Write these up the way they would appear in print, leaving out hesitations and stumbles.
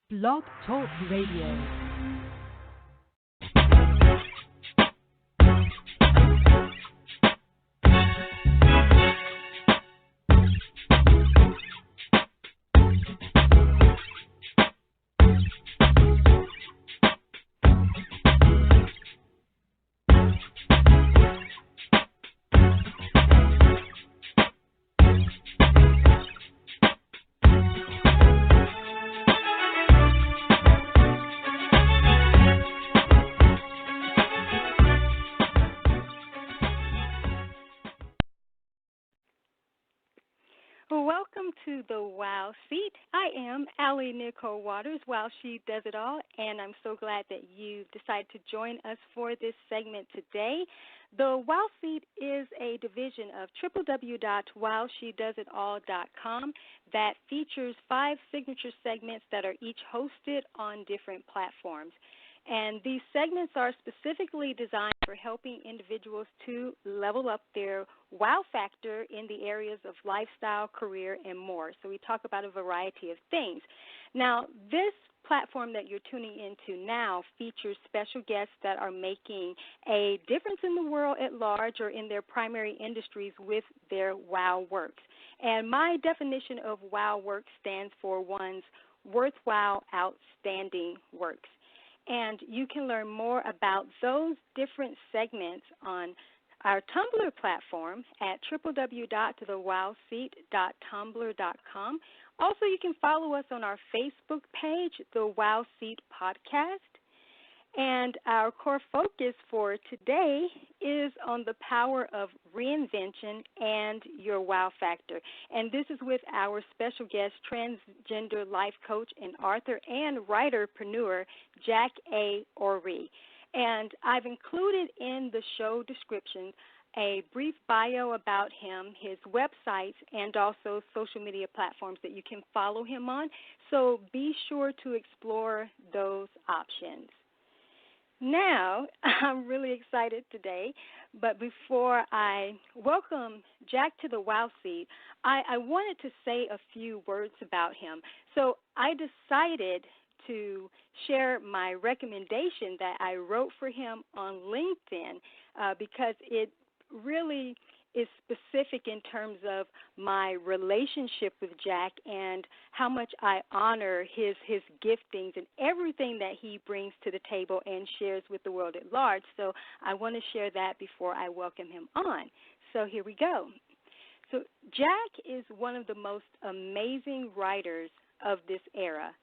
Blog Talk Radio. Welcome to the Wow Seat. I am Allie Nicole Waters, while she does it all, and I'm so glad that you've decided to join us for this segment today. The Wow Seat is a division of www.wowshedoesitall.com that features 5 signature segments that are each hosted on different platforms. And these segments are specifically designed for helping individuals to level up their wow factor in the areas of lifestyle, career, and more. So we talk about a variety of things. Now, this platform that you're tuning into now features special guests that are making a difference in the world at large or in their primary industries with their wow works. And my definition of wow work stands for one's worthwhile, outstanding works. And you can learn more about those different segments on our Tumblr platform at www.thewowseat.tumblr.com. Also, you can follow us on our Facebook page, The Wow Seat Podcast. And our core focus for today is on the power of reinvention and your wow factor. And this is with our special guest, Transgender Life Coach and author and writer-preneur, Jack A. Oree. And I've included in the show description a brief bio about him, his websites, and also social media platforms that you can follow him on. So be sure to explore those options. Now, I'm really excited today, but before I welcome Jack to the Wow Seat, I wanted to say a few words about him. So I decided to share my recommendation that I wrote for him on LinkedIn because it really is specific in terms of my relationship with Jack and how much I honor his giftings and everything that he brings to the table and shares with the world at large. So I want to share that before I welcome him on. So here we go. So Jack is one of the most amazing writers of this era.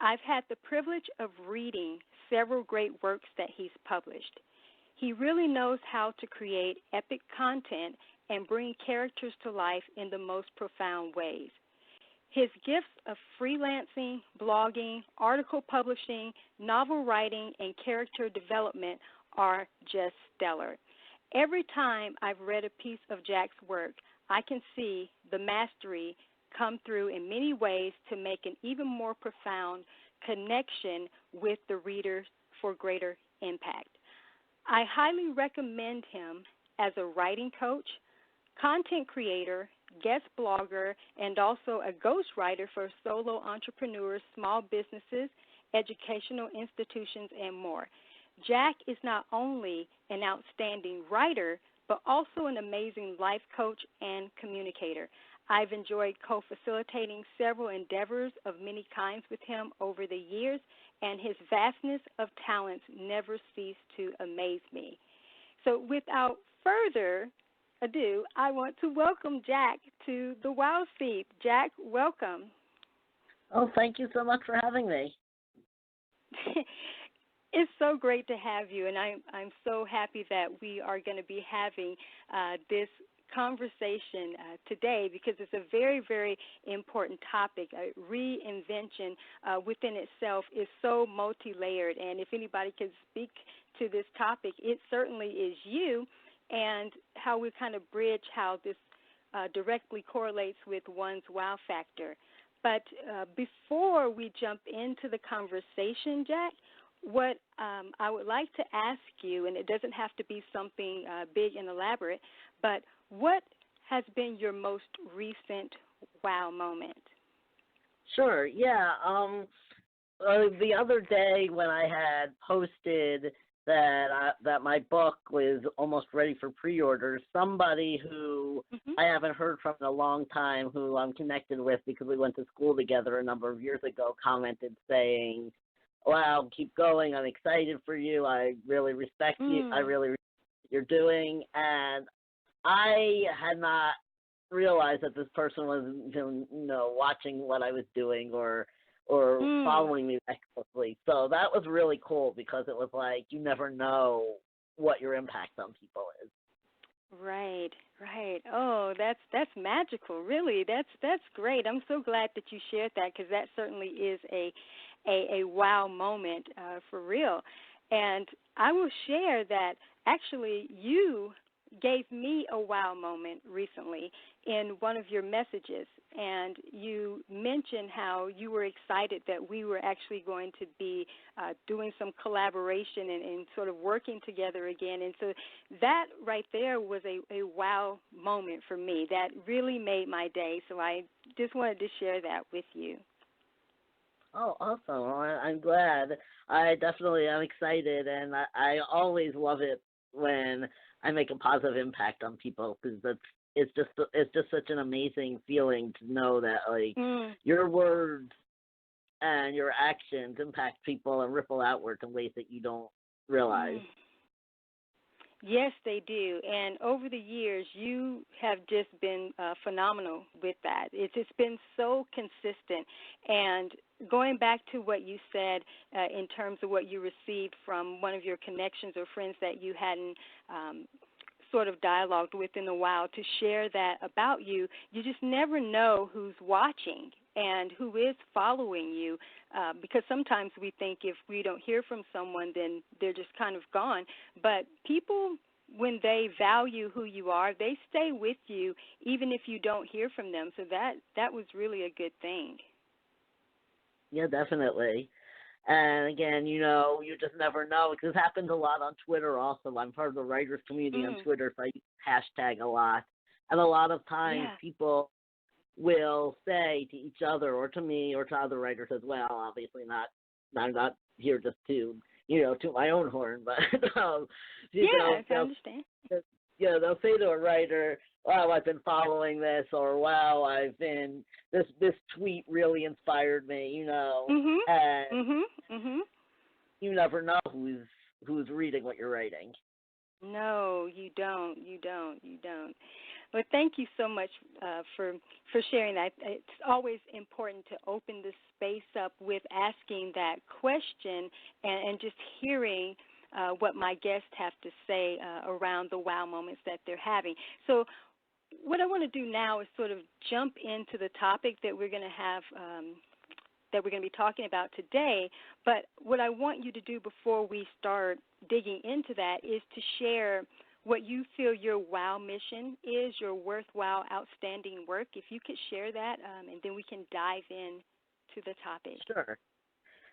I've had the privilege of reading several great works that he's published. He really knows how to create epic content and bring characters to life in the most profound ways. His gifts of freelancing, blogging, article publishing, novel writing, and character development are just stellar. Every time I've read a piece of Jack's work, I can see the mastery come through in many ways to make an even more profound connection with the reader for greater impact. I highly recommend him as a writing coach, content creator, guest blogger, and also a ghostwriter for solo entrepreneurs, small businesses, educational institutions, and more. Jack is not only an outstanding writer, but also an amazing life coach and communicator. I've enjoyed co-facilitating several endeavors of many kinds with him over the years, and his vastness of talents never cease to amaze me. So without further ado, I want to welcome Jack to the Wow Seat. Jack, welcome. Oh, thank you so much for having me. It's so great to have you, and I'm so happy that we are going to be having this conversation today because it's a very, very important topic. Reinvention within itself is so multi-layered, and if anybody can speak to this topic, it certainly is you, and how we kind of bridge how this directly correlates with one's wow factor. But before we jump into the conversation, Jack, what I would like to ask you, and it doesn't have to be something big and elaborate, but what has been your most recent wow moment? Sure, yeah. The other day when I had posted that my book was almost ready for pre-order, somebody who Mm-hmm. I haven't heard from in a long time, who I'm connected with because we went to school together a number of years ago, commented saying, "Wow, keep going. I'm excited for you. I really respect you. I really respect what you're doing." And I had not realized that this person was, watching what I was doing or following me that closely. So that was really cool because it was like you never know what your impact on people is. Right, right. Oh, that's magical. Really, that's great. I'm so glad that you shared that because that certainly is a wow moment for real. And I will share that actually you gave me a wow moment recently in one of your messages, and you mentioned how you were excited that we were actually going to be doing some collaboration and sort of working together again. And so that right there was a wow moment for me. That really made my day, so I just wanted to share that with you. Oh, awesome. Well, I'm glad. I definitely am excited, and I always love it when I make a positive impact on people because it's just such an amazing feeling to know that your words and your actions impact people and ripple outward in ways that you don't realize. Yes, they do. And over the years, you have just been phenomenal with that. It's been so consistent. And going back to what you said in terms of what you received from one of your connections or friends that you hadn't sort of dialogued with in a while, to share that about you, you just never know who's watching and who is following you, because sometimes we think if we don't hear from someone, then they're just kind of gone. But people, when they value who you are, they stay with you even if you don't hear from them. So that was really a good thing. Yeah, definitely. And again, you just never know. Because it happens a lot on Twitter also. I'm part of the writers community on Twitter, so I use hashtag a lot. And a lot of times people will say to each other or to me or to other writers as well, obviously I'm not here just to, to my own horn, but I understand. They'll say to a writer, "Wow, I've been following this," or "Wow, this tweet really inspired me," and you never know who's reading what you're writing. No, you don't. Well, thank you so much for sharing that. It's always important to open the space up with asking that question and just hearing what my guests have to say around the wow moments that they're having. So what I want to do now is sort of jump into the topic that we're going to have that we're going to be talking about today. But what I want you to do before we start digging into that is to share what you feel your wow mission is, your worthwhile, outstanding work. If you could share that, and then we can dive in to the topic.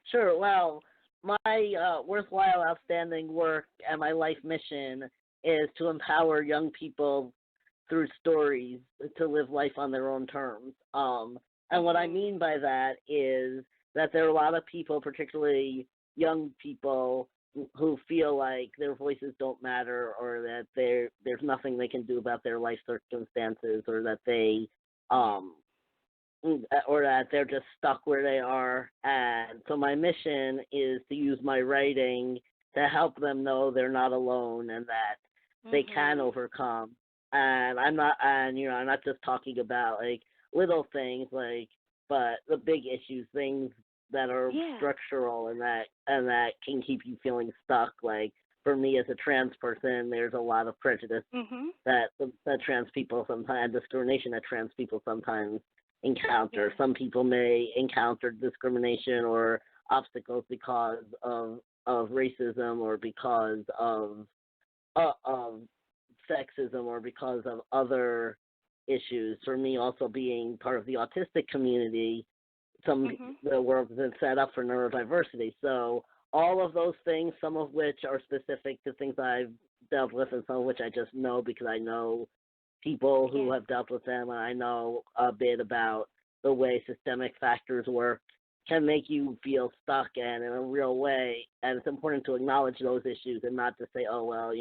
Sure. Well, my worthwhile, outstanding work and my life mission is to empower young people through stories to live life on their own terms. And what I mean by that is that there are a lot of people, particularly young people, who feel like their voices don't matter, or that there's nothing they can do about their life circumstances, or that or that they're just stuck where they are. And so my mission is to use my writing to help them know they're not alone and that they can overcome. And I'm not just talking about like little things, but the big issues, things that are structural and that can keep you feeling stuck. Like for me as a trans person, there's a lot of prejudice that trans people sometimes, discrimination that trans people sometimes encounter. Some people may encounter discrimination or obstacles because of racism or because of sexism or because of other issues. For me, also being part of the autistic community, the world has been set up for neurodiversity. So all of those things, some of which are specific to things I've dealt with and some of which I just know because I know people who have dealt with them, and I know a bit about the way systemic factors work can make you feel stuck and in a real way. And it's important to acknowledge those issues and not to say, oh, well,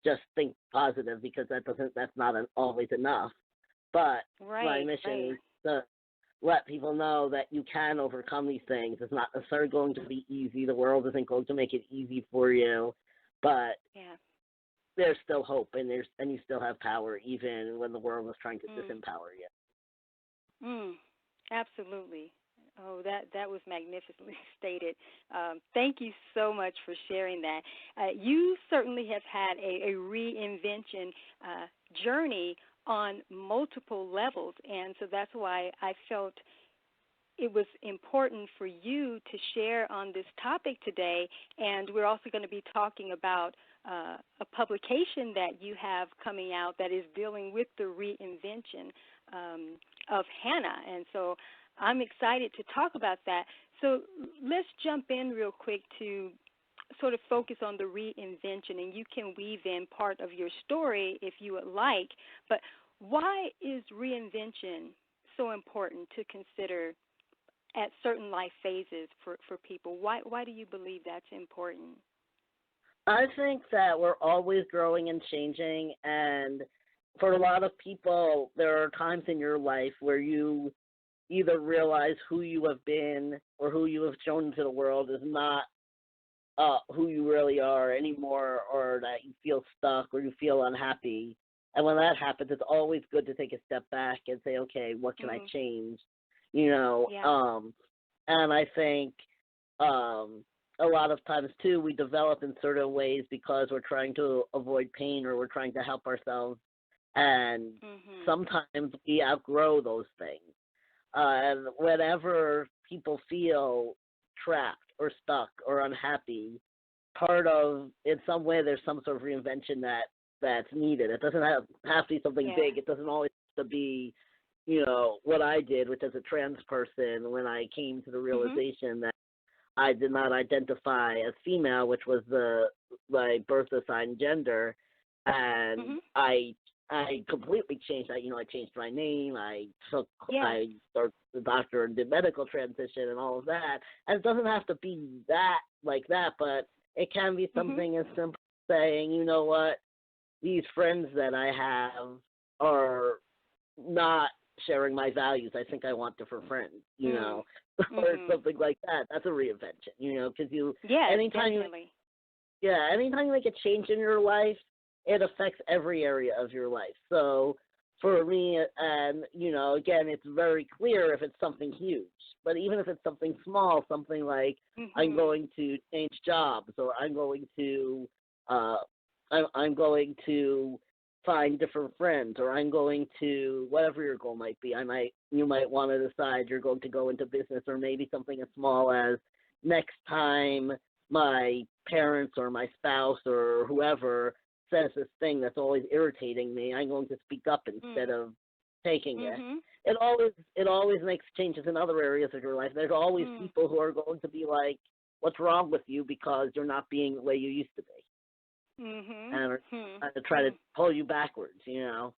just think positive, because that's not always enough. But my mission is to let people know that you can overcome these things. It's not necessarily going to be easy. The world isn't going to make it easy for you, but there's still hope, and you still have power, even when the world is trying to disempower you. Absolutely. Oh, that was magnificently stated. Thank you so much for sharing that. You certainly have had a reinvention journey on multiple levels, and so that's why I felt it was important for you to share on this topic today. And we're also going to be talking about a publication that you have coming out that is dealing with the reinvention of Hannah, and so I'm excited to talk about that. So let's jump in real quick to sort of focus on the reinvention, and you can weave in part of your story if you would like. But why is reinvention so important to consider at certain life phases for people? Why do you believe that's important? I think that we're always growing and changing, and for a lot of people, there are times in your life where you either realize who you have been or who you have shown to the world is not who you really are anymore, or that you feel stuck or you feel unhappy. And when that happens, it's always good to take a step back and say, okay, what can I change? And I think a lot of times, too, we develop in certain ways because we're trying to avoid pain or we're trying to help ourselves. And sometimes we outgrow those things. And whenever people feel trapped or stuck or unhappy, in some way, there's some sort of reinvention that's needed. It doesn't have to be something big. It doesn't always have to be, what I did, which as a trans person, when I came to the realization that I did not identify as female, which was my birth assigned gender, and I completely changed that. I changed my name. I started the doctor and did medical transition and all of that. And it doesn't have to be like that, but it can be something as simple as saying, you know what, these friends that I have are not sharing my values. I think I want different friends, or something like that. That's a reinvention, because anytime you make a change in your life, it affects every area of your life. So for me, and, again, it's very clear if it's something huge. But even if it's something small, something like I'm going to change jobs, or I'm going to find different friends, or I'm going to, whatever your goal might be. You might want to decide you're going to go into business, or maybe something as small as next time my parents or my spouse or whoever says this thing that's always irritating me, I'm going to speak up instead of taking it. It always makes changes in other areas of your life. There's always people who are going to be like, what's wrong with you because you're not being the way you used to be. And to try to pull you backwards, And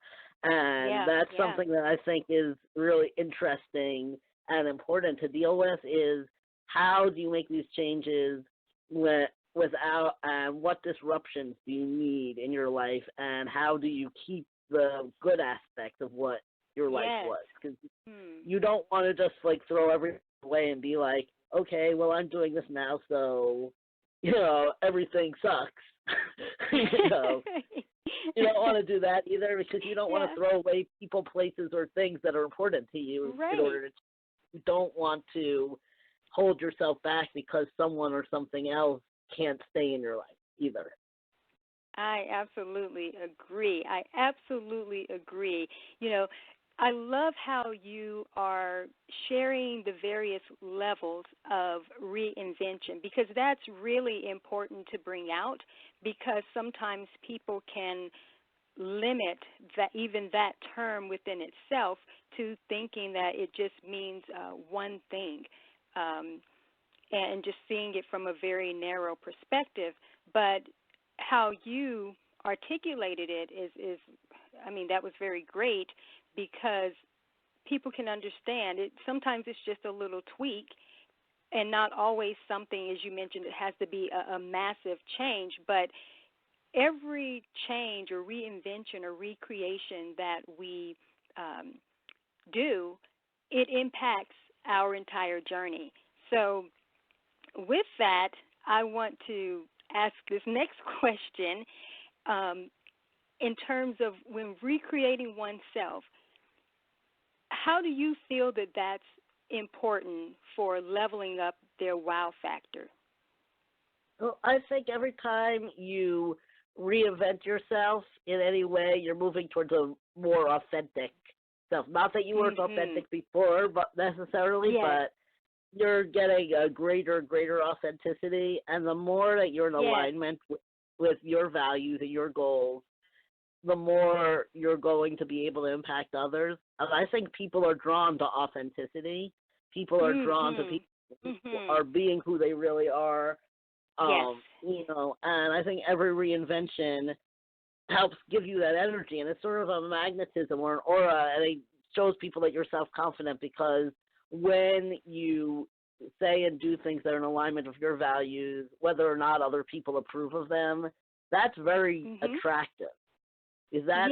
that's something that I think is really interesting and important to deal with, is how do you make these changes without, and what disruptions do you need in your life, and how do you keep the good aspects of what your life was? Because you don't want to just throw everything away and be like, okay, well, I'm doing this now, so everything sucks. You don't want to do that either, because you don't want to throw away people, places, or things that are important to you in order to. You don't want to hold yourself back because someone or something else can't stay in your life either. I absolutely agree. I love how you are sharing the various levels of reinvention, because that's really important to bring out, because sometimes people can limit even that term within itself to thinking that it just means one thing, and just seeing it from a very narrow perspective. But how you articulated it is that was very great, because people can understand it. Sometimes it's just a little tweak, and not always something, as you mentioned, it has to be a massive change, but every change or reinvention or recreation that we do, it impacts our entire journey. So with that, I want to ask this next question in terms of when recreating oneself, how do you feel that that's important for leveling up their wow factor? Well, I think every time you reinvent yourself in any way, you're moving towards a more authentic self. Not that you weren't authentic before, but necessarily, but you're getting a greater authenticity, and the more that you're in alignment with your values and your goals, the more you're going to be able to impact others. And I think people are drawn to authenticity. People are drawn to people who are being who they really are. You know, and I think every reinvention helps give you that energy, and it's sort of a magnetism or an aura, and it shows people that you're self-confident, because when you say and do things that are in alignment with your values, whether or not other people approve of them, that's very attractive. That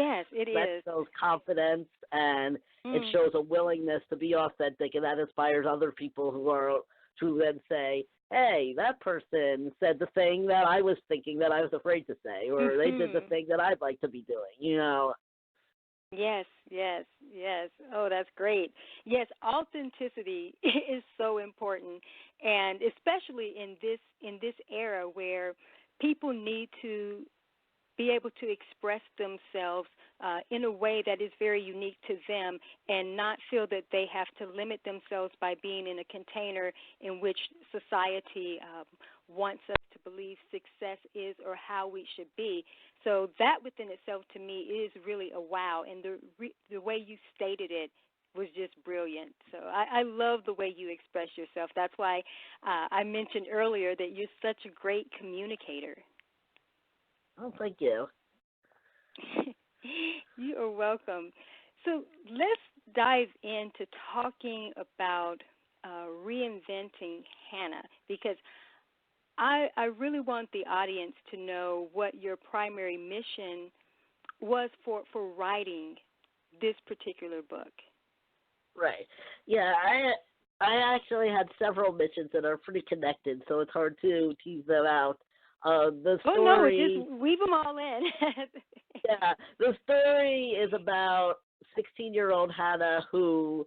shows confidence, and it shows a willingness to be authentic, and that inspires other people who then say, hey, that person said the thing that I was thinking that I was afraid to say, or they did the thing that I'd like to be doing, you know. Yes. Oh, that's great. Yes, authenticity is so important, and especially in this era where people need to be able to express themselves in a way that is very unique to them, and not feel that they have to limit themselves by being in a container in which society wants us to believe success is or how we should be. So that within itself, to me, is really a wow, and the way you stated it was just brilliant. So I love the way you express yourself. That's why I mentioned earlier that you're such a great communicator. Oh, thank you. You are welcome. So let's dive into talking about reinventing Hannah, because I really want the audience to know what your primary mission was for writing this particular book. Right. Yeah, I actually had several missions that are pretty connected, so it's hard to tease them out. The story, just weave them all in. Yeah, the story is about 16-year-old Hannah who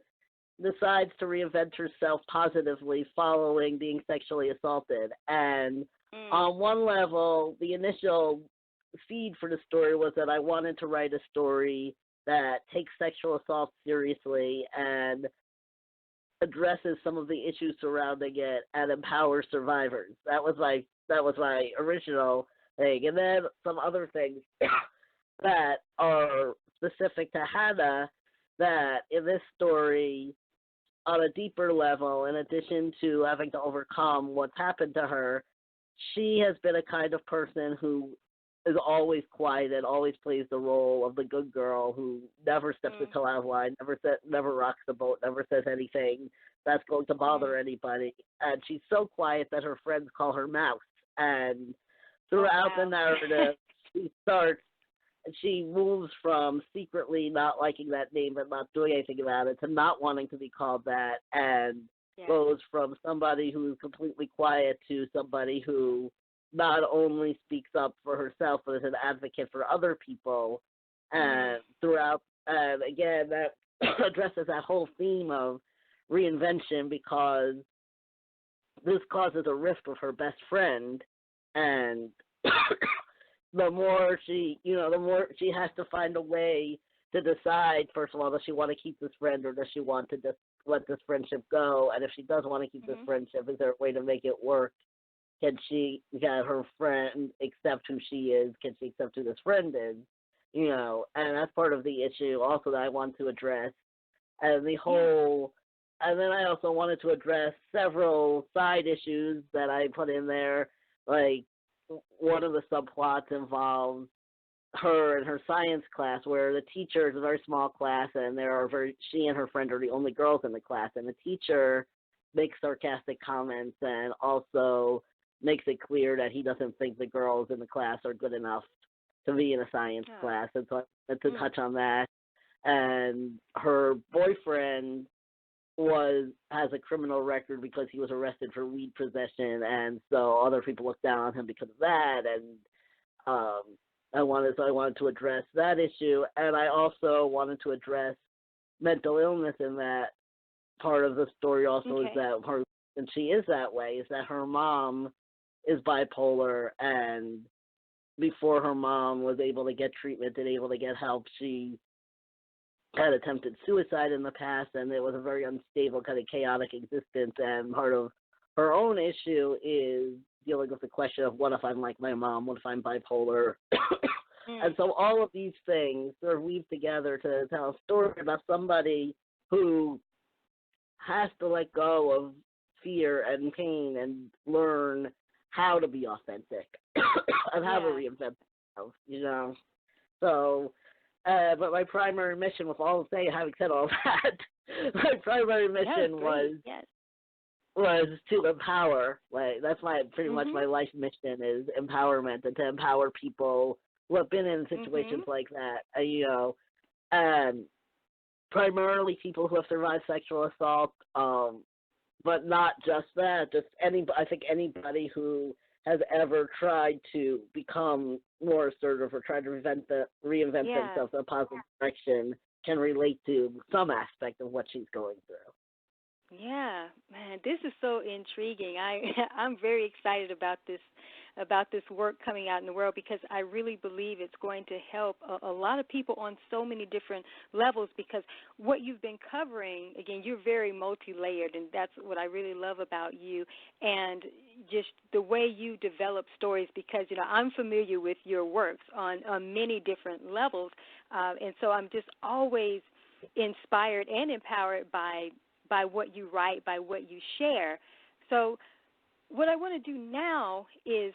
decides to reinvent herself positively following being sexually assaulted. And on one level, the initial seed for the story was that I wanted to write a story that takes sexual assault seriously and addresses some of the issues surrounding it and empowers survivors. That was my original thing. And then some other things that are specific to Hannah, that in this story, on a deeper level, in addition to having to overcome what's happened to her, she has been a kind of person who is always quiet and always plays the role of the good girl who never steps into out of line, never rocks the boat, never says anything that's going to bother anybody. And she's so quiet that her friends call her Mouse. And throughout the narrative, she moves from secretly not liking that name but not doing anything about it to not wanting to be called that, and goes from somebody who's completely quiet to somebody who not only speaks up for herself but is an advocate for other people. And and again, that addresses that whole theme of reinvention, because this causes a rift with her best friend, and the more she has to find a way to decide, first of all, does she want to keep this friend or does she want to just let this friendship go? And if she does want to keep this friendship, is there a way to make it work? Can she have her friend accept who she is? Can she accept who this friend is? You know, and that's part of the issue also that I want to address. And and then I also wanted to address several side issues that I put in there, like one of the subplots involves her and her science class, where the teacher is a very small class, and she and her friend are the only girls in the class, and the teacher makes sarcastic comments and also makes it clear that he doesn't think the girls in the class are good enough to be in a science class. And so I wanted to touch on that. And her boyfriend has a criminal record because he was arrested for weed possession, and so other people look down on him because of that. And I wanted to address that issue, and I also wanted to address mental illness in that. Part of the story also is that and she is that way, is that her mom is bipolar, and before her mom was able to get treatment and able to get help, she had attempted suicide in the past, and it was a very unstable, kind of chaotic existence. And part of her own issue is dealing with the question of, what if I'm like my mom? What if I'm bipolar? And so all of these things sort of weave together to tell a story about somebody who has to let go of fear and pain and learn how to be authentic and how to reinvent themselves, you know. So, but my primary mission, with all of having said all that, my primary mission was to empower. Like, that's pretty much my life mission, is empowerment, and to empower people who have been in situations like that, you know, and primarily people who have survived sexual assault, but not just that, I think anybody who has ever tried to become more assertive or tried to reinvent themselves in a positive direction can relate to some aspect of what she's going through. Yeah, man, this is so intriguing. I'm very excited about this work coming out in the world, because I really believe it's going to help a lot of people on so many different levels, because what you've been covering, again, you're very multi-layered, and that's what I really love about you, and just the way you develop stories, because, you know, I'm familiar with your works on many different levels, and so I'm just always inspired and empowered by what you write, by what you share. So what I want to do now is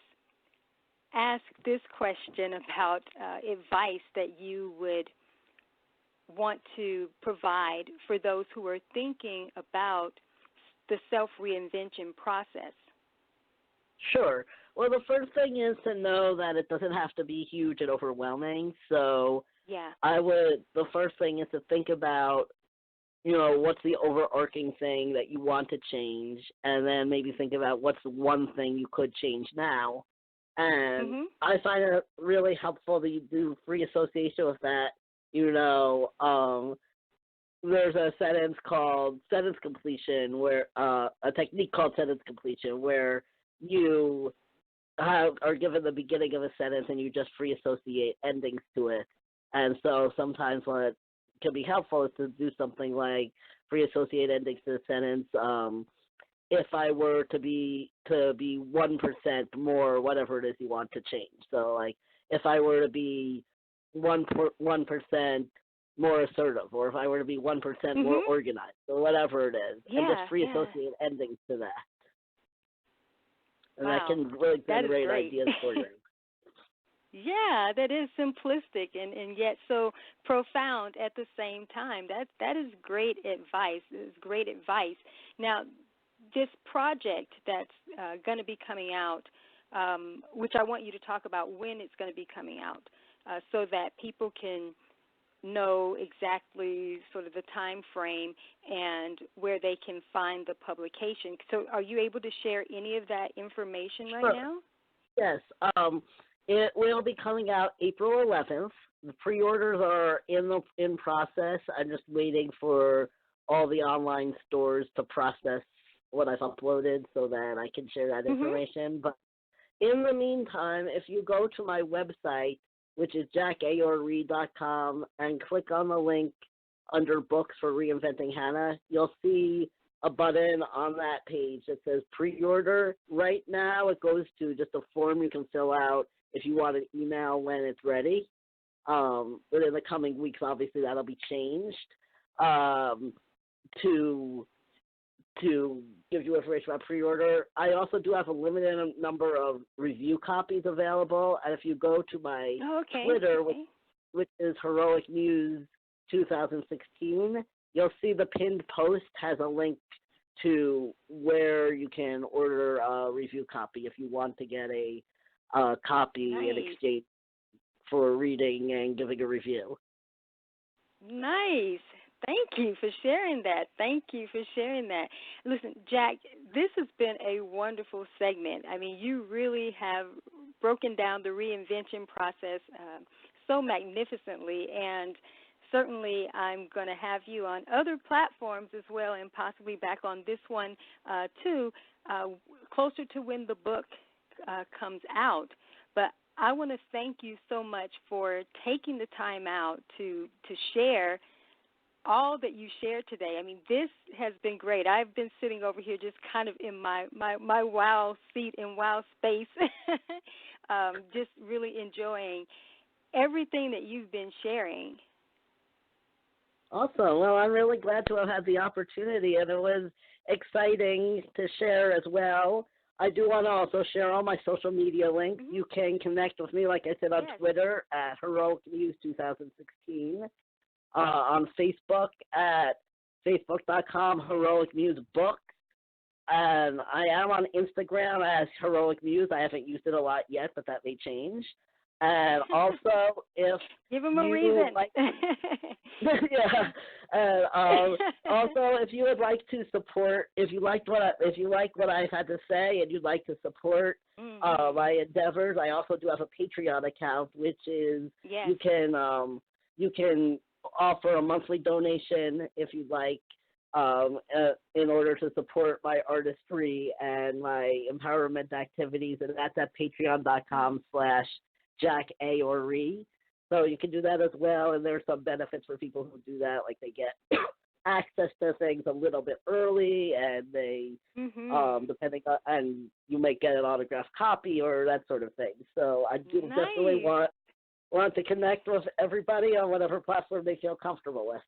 ask this question about advice that you would want to provide for those who are thinking about the self-reinvention process. Sure. Well, the first thing is to know that it doesn't have to be huge and overwhelming. So the first thing is to think about, you know, what's the overarching thing that you want to change, and then maybe think about what's the one thing you could change now. And I find it really helpful to do free association with that. You know, there's a sentence called sentence completion, where a technique called sentence completion, where you are given the beginning of a sentence and you just free associate endings to it. And so sometimes what can be helpful is to do something like free associate endings to the sentence. If I were to be 1% more, whatever it is you want to change. So, like, if I were to be 1% more assertive, or if I were to be 1% more organized, or whatever it is, and just free associate endings to that. And that can really generate ideas for you. Yeah, that is simplistic and yet so profound at the same time. That is great advice. It's great advice. Now, this project that's going to be coming out, which I want you to talk about when it's going to be coming out, so that people can know exactly sort of the time frame and where they can find the publication. So are you able to share any of that information right now? Yes. It will be coming out April 11th. The pre-orders are in process. I'm just waiting for all the online stores to process what I've uploaded so that I can share that information. But in the meantime, if you go to my website, which is jackayorreed.com, and click on the link under Books for Reinventing Hannah, you'll see a button on that page that says pre-order. Right now it goes to just a form you can fill out if you want an email when it's ready. But in the coming weeks, obviously, that'll be changed to give you information about pre-order. I also do have a limited number of review copies available, and if you go to my Twitter, which is Heroic News 2016, you'll see the pinned post has a link to where you can order a review copy if you want to get a copy in exchange for reading and giving a review. Nice. Thank you for sharing that. Thank you for sharing that. Listen, Jack, this has been a wonderful segment. I mean, you really have broken down the reinvention process so magnificently, and certainly I'm going to have you on other platforms as well, and possibly back on this one too, closer to when the book comes out. But I want to thank you so much for taking the time out to share all that you shared today. I mean, this has been great. I've been sitting over here just kind of in my wow seat and wow space, just really enjoying everything that you've been sharing. Awesome. Well, I'm really glad to have had the opportunity, and it was exciting to share as well. I do want to also share all my social media links. You can connect with me, like I said, on Twitter at Heroic Muse 2016, on Facebook at facebook.com Heroic Muse Books, and I am on Instagram as Heroic Muse. I haven't used it a lot yet, but that may change. And also, if give them a reason. Also, if you would like to support, if you like what I've had to say, and you'd like to support my endeavors, I also do have a Patreon account, which is you can offer a monthly donation if you'd like, in order to support my artistry and my empowerment activities, and that's at patreon.com/Jack A. or Ree. So you can do that as well, and there's some benefits for people who do that, like they get access to things a little bit early, and they, depending on, and you might get an autographed copy or that sort of thing. So I do definitely want to connect with everybody on whatever platform they feel comfortable with.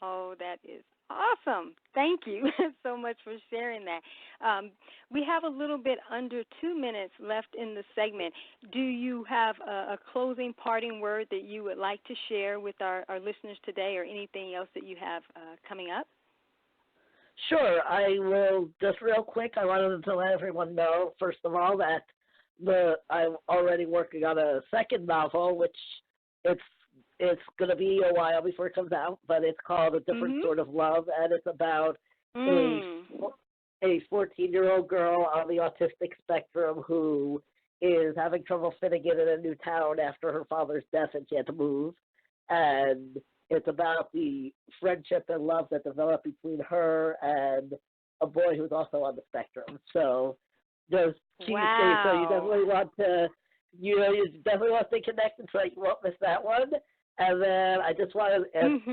Oh, that is awesome. Thank you so much for sharing that. We have a little bit under 2 minutes left in the segment. Do you have a closing parting word that you would like to share with our listeners today, or anything else that you have coming up? Sure. I will just real quick, I wanted to let everyone know, first of all, that I'm already working on a second novel, which it's going to be a while before it comes out, but it's called A Different Sort of Love, and it's about a 14-year-old girl on the autistic spectrum who is having trouble fitting in a new town after her father's death, and she had to move. And it's about the friendship and love that developed between her and a boy who's also on the spectrum. So there's Tuesday, so you definitely want to, you definitely want to stay connected so you won't miss that one. And then I just want to,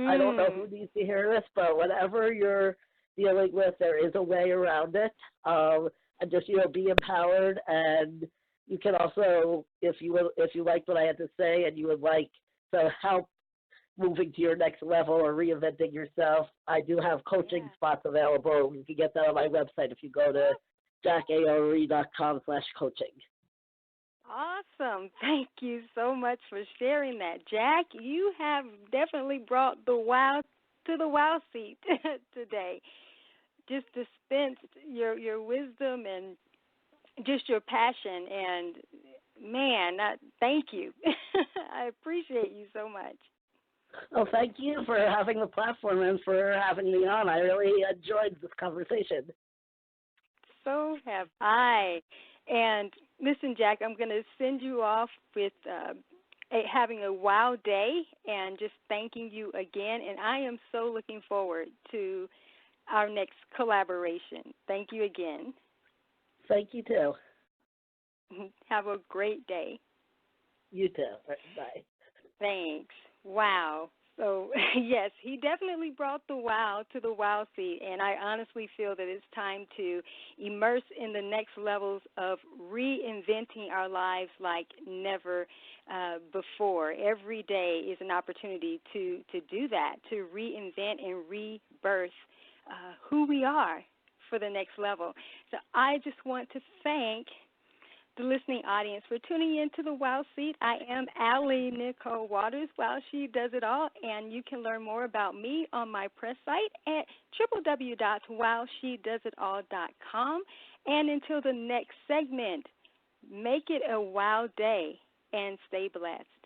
I don't know who needs to hear this, but whatever you're dealing with, there is a way around it. And just, be empowered. And you can also, if you liked what I had to say and you would like to help moving to your next level or reinventing yourself, I do have coaching spots available. You can get that on my website if you go to jackaore.com/coaching. Awesome. Thank you so much for sharing that. Jack, you have definitely brought the wow to the wow seat today. Just dispensed your wisdom and just your passion. And, man, thank you. I appreciate you so much. Well, thank you for having the platform and for having me on. I really enjoyed this conversation. So have I. And listen, Jack, I'm going to send you off with having a wow day and just thanking you again. And I am so looking forward to our next collaboration. Thank you again. Thank you, too. Have a great day. You too. Bye. Thanks. Wow. So, yes, he definitely brought the wow to the wow seat, and I honestly feel that it's time to immerse in the next levels of reinventing our lives like never before. Every day is an opportunity to do that, to reinvent and rebirth who we are for the next level. So I just want to thank the listening audience for tuning in to the Wow Seat. I am Allie Nicole Waters, Wow She Does It All, and you can learn more about me on my press site at www.wowshedoesitall.com. And until the next segment, make it a wow day and stay blessed.